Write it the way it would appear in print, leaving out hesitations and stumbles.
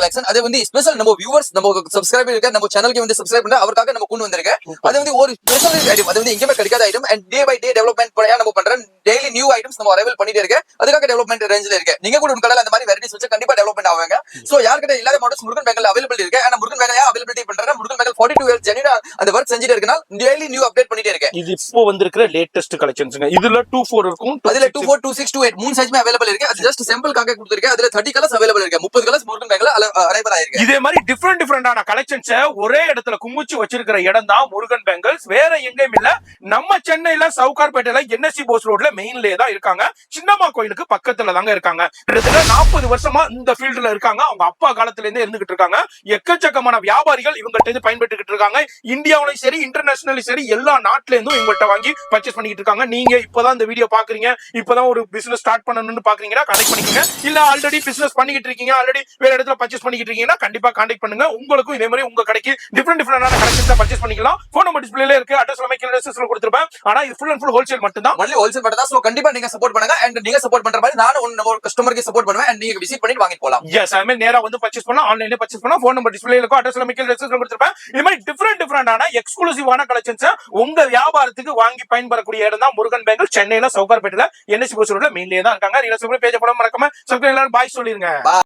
Collection அது வந்து special நம்ம வியூவர்ஸ் நம்ம சப்ஸ்கிரைபர் இருக்க நம்ம சேனலுக்கு வந்து சப்ஸ்கிரைப் பண்ண அவருக்காக நம்ம கொண்டு வந்திருக்கேன். அது வந்து ஒரு ஸ்பெஷல் ஐட்டம், அது வந்து எங்கேயுமே கிடைக்காத item. And day by day development பண்ண நம்ம பண்றோம். டெய்லி நியூ ஐட்டம்ஸ் நம்ம அரைவல் பண்ணிட்டே இருக்கு. அதுக்காக டெவலப்மெண்ட் ரேஞ்சில இருக்கு. நீங்க கூட உங்க கடையில அந்த மாதிரி வெரைட்டிஸ் வச்சு கண்டிப்பா டெவலப்மெண்ட் ஆவாங்க. சோ யார்கிட்ட இல்லாத மாடல்ஸ் முருகன் பேங்கல் அவைலபிள் இருக்கு. ஆனா முருகன் பேங்கல் அவைலபிலிட்டி பண்றேன். முருகன் பேங்கல் 42 இயர்ஸ் ஜெனினா அந்த வர்க் செஞ்சிட்டு இருக்கனால டெய்லி நியூ அப்டேட் பண்ணிட்டே இருக்கேன். இது இப்போ வந்திருக்கிற லேட்டஸ்ட் கலெக்ஷன்ஸ்ங்க. இதுல 24 இருக்கும், அதுல 24, 26, 28 மூணு சைஸ்மே அவைலபிள் இருக்கு. அது ஜஸ்ட் சாம்பிள்காக கொடுத்திருக்கேன். அதுல 30 கலர்ஸ் அவைலபிள் இருக்கு. 30 கலர்ஸ் முருகன் பேங்கல் அரைவல் ஆயிருக்கு. இதே மாதிரி டிஃபரெண்டான கலெக்ஷன்ஸ் ஒரே இடத்துல குமிச்சு வச்சிருக்கிற இடம் தான் முருகன் பேங்கல்ஸ். வேற எங்கேயும் இல்ல, நம்ம சென்னையில சவுகார்பேட்டையில என்எஸ்சி போஸ் ரோட்ல மெயின்லயே தான் இருக்காங்க. சின்னம்மா கோயிலுக்கு பக்கத்துல தாங்க இருக்காங்க. கிட்டத்தட்ட 40 வருஷமா இந்த ஃபீல்டுல இருக்காங்க. அவங்க அப்பா காலத்துல இருந்தே இருந்துகிட்டு இருக்காங்க. எக்கச்சக்கமான வியாபாரிகள் இவங்கள்ட்ட இருந்து பயன்பெற்றுக்கிட்டு இருக்காங்க. இந்தியாவிலும் சரி இன்டர்நேஷனலும் சரி எல்லா நாட்டுல இருந்தும் இவங்கள்ட்ட வாங்கி பர்ச்சேஸ் பண்ணிட்டு இருக்காங்க. நீங்க இப்பதான் இந்த வீடியோ பாக்குறீங்க, இப்பதான் ஒரு பிசினஸ் ஸ்டார்ட் பண்ணணும்னு பாக்குறீங்கன்னா கனெக்ட் பண்ணிக்கங்க. இல்ல ஆல்ரெடி பிசினஸ் பண்ணிக்கிட்டு இருக்கீங்க, ஆல்ரெடி வேற இடத்துல பர்ச்சேஸ் பண்ணிக்கிட்டு இருக்கீங்கன்னா கண்டிப்பா கான்டாக்ட் பண்ணுங்க. உங்களுக்கும் இதே மாதிரி உங்க கடைக்கு டிஃபரெண்டான கலெக்ஷன்ஸ் பர்ச்சேஸ் பண்ணிக்கலாம். போன் நம்பர் டிஸ்ப்ளேல இருக்கு, அட்ரஸ் எல்லாமே கீழ டிஸ்கிரிப்ஷன்ல கொடுத்திருப்பேன். ஆனா இது ஃபுல் அண்ட் ஃபுல் ஹோல்சேல் மட்டும் தான். ஒன்லி ஹோல்சேல் மட்டும் தான். சோ கண்டிப்பா நீங்க சப்போர்ட் பண்ணுங்க. அண்ட் நீங்க சப்போர்ட் பண்ற மாதிரி நானும் நம்ம கஸ்டமருக்கு சப்போர்ட் பண்ணுவேன். அண்ட் நீங்க விசிட் பண்ணி வாங்கிட்டு போலாம். எஸ், ஐ மீன் நேரா வந்து பர்ச்சேஸ் பண்ணலாம், ஆன்லைன்ல பர்ச்சேஸ் பண்ணலாம். போன் நம்பர் டிஸ்ப்ளேல இருக்கும், அட்ரஸ் எல்லாமே கீழ டிஸ்கிரிப்ஷன்ல கொடுத்திருப்பேன். இது மாதிரி டிஃபரெண்டான எக்ஸ்க்ளூசிவான கலெக்ஷன்ஸ் உங்க வியாபாரத்துக்கு வாங்கி பயன்படக்கூடிய இடம் தான் முருகன் பேங்கல். சென்னையில சவுகார்பேட்டையில என்எஸ்சி போஸ் ரோட்ல மெயின்லயே தான் இருக்காங்க. நீங்க பேஜ் போட மறக்காம சப்ஸ்கிரைப் பாய் சொல்லிருங்க.